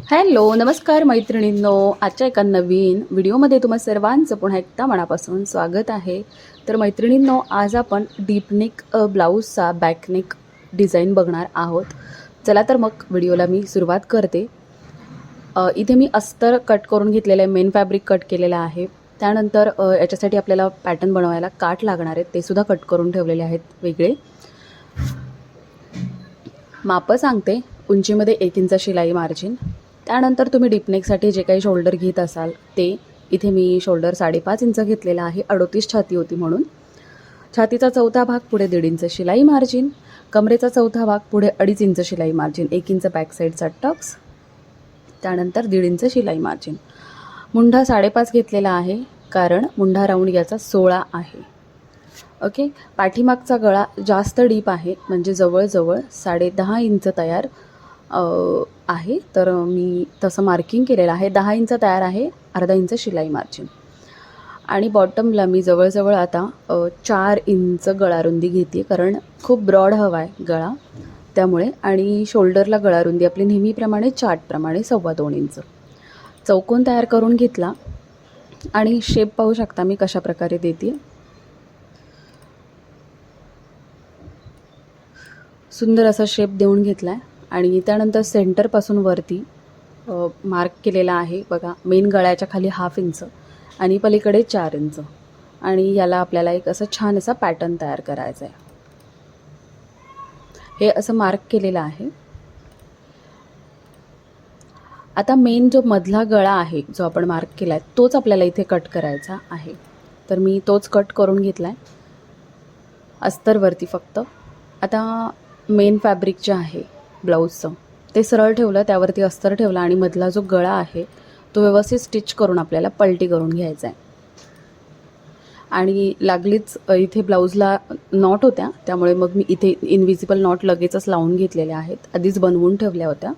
Hello नमस्कार मैत्रिणींनो, आजच्या एका नवीन व्हिडिओमध्ये तुम्हा सर्वांचं पुन्हा एकदा मनापासून स्वागत आहे. तर मैत्रिणींनो, आज आपण डीपनेक ब्लाऊजचा बॅकनेक डिझाईन बघणार आहोत. चला तर मग व्हिडिओला मी सुरुवात करते. इथे मी अस्तर कट करून घेतलेलं आहे, मेन फॅब्रिक कट केलेलं आहे. त्यानंतर याच्यासाठी आपल्याला पॅटर्न बनवायला काठ लागणार आहेत, ते सुद्धा कट करून ठेवलेले आहेत वेगळे. मापं सांगते, उंचीमध्ये 1 इंच शिलाई मार्जिन. त्यानंतर तुम्ही डीपनेकसाठी जे काही शोल्डर घेत असाल ते, इथे मी शोल्डर 5.5 इंच घेतलेला आहे, 38 छाती होती म्हणून. छातीचा चौथा भाग पुढे 1.5 इंच शिलाई मार्जिन, कमरेचा चौथा भाग पुढे 2.5 इंच शिलाई मार्जिन, 1 इंच बॅक साईडचा टक्स, त्यानंतर 1.5 इंच शिलाई मार्जिन. मुंढा 5.5 घेतलेला आहे, कारण मुंढा राऊंड याचा 16 आहे. ओके. पाठीमागचा गळा जास्त डीप आहे, म्हणजे जवळजवळ 10.5 इंच तयार आहे. तर मी तसं मार्किंग केलेलं आहे. 10 इंच तयार आहे, अर्धा इंच शिलाई मार्जिन. आणि बॉटमला मी जवळजवळ आता 4 इंच गळारुंदी घेते, कारण खूप ब्रॉड हवा आहे गळा त्यामुळे. आणि शोल्डरला गळारुंदी आपली नेहमीप्रमाणे चार्टप्रमाणे 2.25 इंच चौकोन तयार करून घेतला. आणि शेप पाहू शकता मी कशा प्रकारे देते. सुंदर असा शेप देऊन घेतला आहे. आणि त्यानंतर सेंटरपासून वरती मार्क केलेला आहे बघा, मेन गळ्याच्या खाली 1/2 इंच आणि पलीकडे 4 इंच. आणि याला आपल्याला एक असं छान असा पॅटर्न तयार करायचा आहे. हे असं मार्क केलेलं आहे. आता मेन जो मधला गळा आहे, जो आपण मार्क केला आहे, तोच आपल्याला इथे कट करायचा आहे. तर मी तोच कट करून घेतला आहे अस्तरवरती फक्त. आता मेन फॅब्रिक जे आहे ब्लाऊजचं, ते सरळ ठेवलं, त्यावरती अस्तर ठेवला आणि मधला जो गळा आहे तो व्यवस्थित स्टिच करून आपल्याला पलटी करून घ्यायचा आहे. आणि लागलीच इथे ब्लाऊजला नॉट होत्या, त्यामुळे मग मी इथे इनविजिबल नॉट लगेचच लावून घेतलेल्या आहेत, आधीच बनवून ठेवल्या होत्या.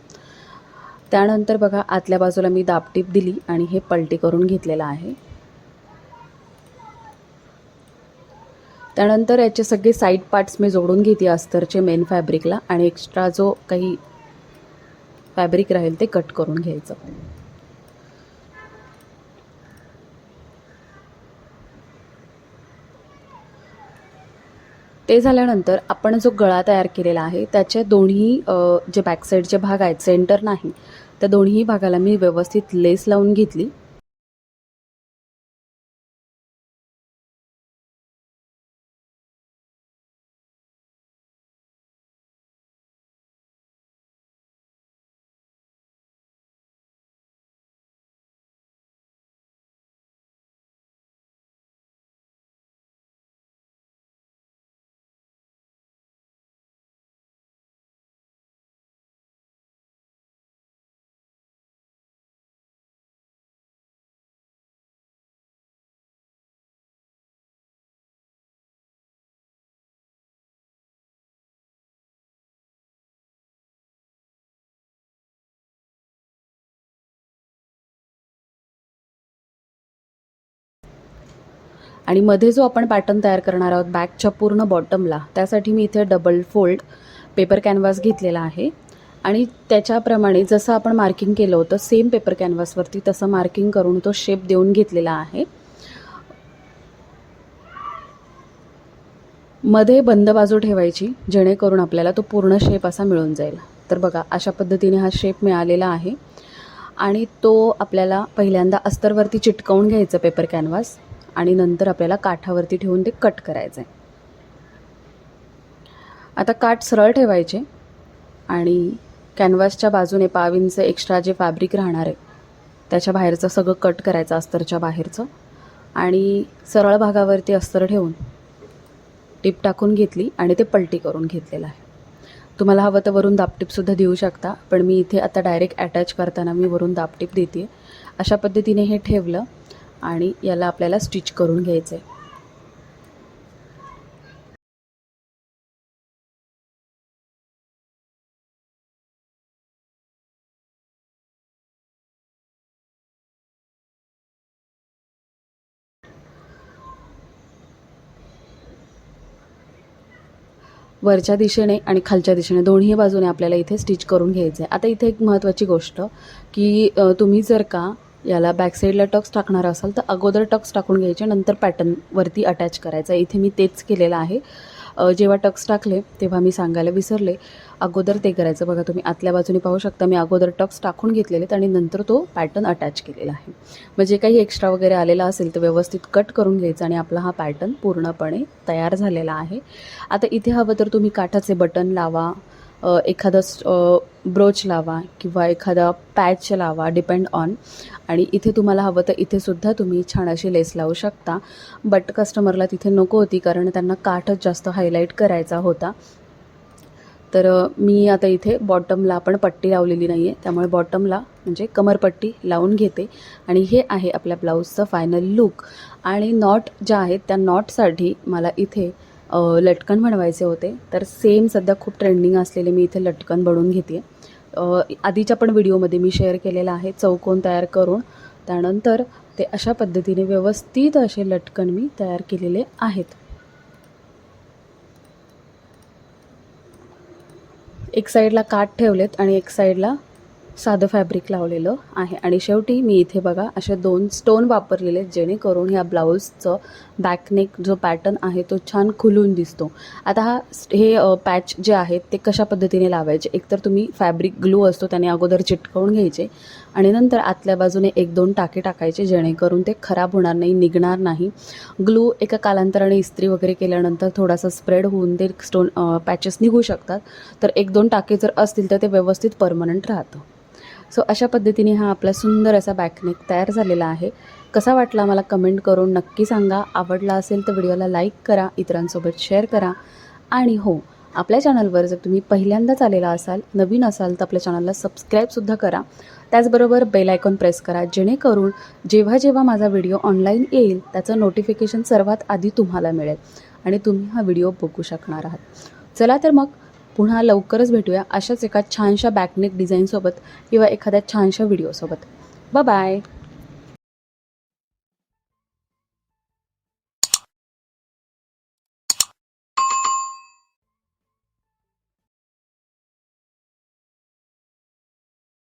त्यानंतर बघा, आतल्या बाजूला मी दाबटीप दिली आणि हे पलटी करून घेतलेलं आहे. त्यानंतर याचे सगळे साईड पार्ट्स मी जोडून घेते अस्तरचे मेन फॅब्रिकला, आणि एक्स्ट्रा जो काही फॅब्रिक राहील ते कट करून घ्यायचं. ते झाल्यानंतर आपण जो गळा तयार केलेला आहे त्याचे दोन्ही जे बॅक साईडचे भाग आहेत, सेंटर नाही, त्या दोन्ही भागाला मी व्यवस्थित लेस लावून घेतली. आणि मध्ये जो आपण पॅटर्न तयार करणार आहोत बॅकच्या पूर्ण बॉटमला, त्यासाठी मी इथे डबल फोल्ड पेपर कॅनव्हास घेतलेला आहे. आणि त्याच्याप्रमाणे जसं आपण मार्किंग केलं होतं सेम पेपर कॅनव्हासवरती तसं मार्किंग करून तो शेप देऊन घेतलेला आहे. मध्ये बंद बाजू ठेवायची, जेणेकरून आपल्याला तो पूर्ण शेप असा मिळून जाईल. तर बघा, अशा पद्धतीने हा शेप मिळालेला आहे. आणि तो आपल्याला पहिल्यांदा अस्तरवरती चिटकवून घ्यायचं पेपर कॅनव्हास, आणि नंतर आपल्याला काठावरती ठेवून ते कट करायचं आहे. आता काठ सरळ ठेवायचे आणि कॅनव्हासच्या बाजूने 1/2 इंच एक्स्ट्रा जे फॅब्रिक राहणार आहे त्याच्या बाहेरचं सगळं कट करायचं, अस्तरच्या बाहेरचं. आणि सरळ भागावरती अस्तर ठेवून टिप टाकून घेतली आणि ते पलटी करून घेतलेलं आहे. तुम्हाला हवं तर वरून दाबटीपसुद्धा देऊ शकता, पण मी इथे आता डायरेक्ट अटॅच करताना मी वरून दाबटीप देते. अशा पद्धतीने हे ठेवलं आणि याला आपल्याला स्टिच करून घ्यायचं आहे. वरच्या दिशेने आणि खालच्या दिशेने दोन्ही बाजूने आपल्याला इथे स्टिच करून घ्यायचं आहे. आता इथे एक महत्त्वाची गोष्ट की तुम्ही जर का याला बॅक साईडला टक्स टाकणार असाल तर अगोदर टक्स टाकून घ्यायचे, नंतर पॅटर्नवरती अटॅच करायचा. इथे मी तेच केलेलं आहे. जेव्हा टक्स टाकले तेव्हा मी सांगायला विसरले, अगोदर ते करायचं. बघा तुम्ही आतल्या बाजूने पाहू शकता मी अगोदर टक्स टाकून घेतलेले आणि नंतर तो पॅटर्न अटॅच केलेला आहे. म्हणजे काही एक्स्ट्रा वगैरे आलेला असेल तर व्यवस्थित कट करून घ्यायचं आणि आपला हा पॅटर्न पूर्णपणे तयार झालेला आहे. आता इथे हवं तर तुम्ही काठाचे बटन लावा, एखादं ब्रोच लावा किंवा एखादा पॅच लावा, डिपेंड ऑन. आणि इथे तुम्हाला हवं तर इथेसुद्धा तुम्ही छान अशी लेस लावू शकता. बट कस्टमरला तिथे नको होती कारण त्यांना काठच जास्त हायलाईट करायचा होता. तर मी आता इथे बॉटमला पण पट्टी लावलेली नाही आहे, त्यामुळे बॉटमला म्हणजे कमरपट्टी लावून घेते. आणि हे आहे आपल्या ब्लाऊजचं फायनल लूक. आणि नॉट ज्या आहेत त्या नॉटसाठी मला इथे लटकन बनवायचे होते. तर सेम सध्या खूप ट्रेंडिंग असलेले मी इथे लटकन बनवून घेते. आधीच्या पण व्हिडिओमध्ये मी शेअर केलेला आहे चौकोन तयार करून. त्यानंतर ते अशा पद्धतीने व्यवस्थित असे लटकन मी तयार केलेले आहेत. एक साईडला काठ ठेवलेत आणि एक साईडला साधं फॅब्रिक लावलेलं आहे. आणि शेवटी मी इथे बघा असे 2 स्टोन वापरलेले जेणेकरून ह्या ब्लाऊजचं बॅकनेक जो पॅटर्न आहे तो छान खुलून दिसतो. आता हे पॅच जे आहेत ते कशा पद्धतीने लावायचे, एकतर तुम्ही फॅब्रिक ग्लू असतो त्याने अगोदर चिटकवून घ्यायचे आणि नंतर आतल्या बाजूने 1-2 टाके टाकायचे जेणेकरून ते खराब होणार नाही, निघणार नाही. ग्लू एका कालांतराने इस्त्री वगैरे केल्यानंतर थोडासा स्प्रेड होऊन ते स्टोन पॅचेस निघू शकतात. तर 1-2 टाके जर असतील तर ते व्यवस्थित परमनंट राहतं. सो अशा पद्धतीने हा आपला सुंदर असा बॅकनेक तयार झालेला आहे. कसा वाटला मला कमेंट करून नक्की सांगा. आवडला असेल तर व्हिडिओला लाईक करा, इतरांसोबत शेअर करा. आणि हो, आपल्या चॅनलवर जर तुम्ही पहिल्यांदाच आलेला असाल, नवीन असाल तर आपल्या चॅनलला सबस्क्राईबसुद्धा करा. त्याचबरोबर बेल आयकॉन प्रेस करा जेणेकरून जेव्हा जेव्हा माझा व्हिडिओ ऑनलाईन येईल त्याचं नोटिफिकेशन सर्वात आधी तुम्हाला मिळेल आणि तुम्ही हा व्हिडिओ बघू शकणार आहात. चला तर मग पुन्हा लवकरच भेटूया अशाच एका छानशा बॅकनेक डिझाईनसोबत किंवा एखाद्या छानशा व्हिडिओसोबत. बाय.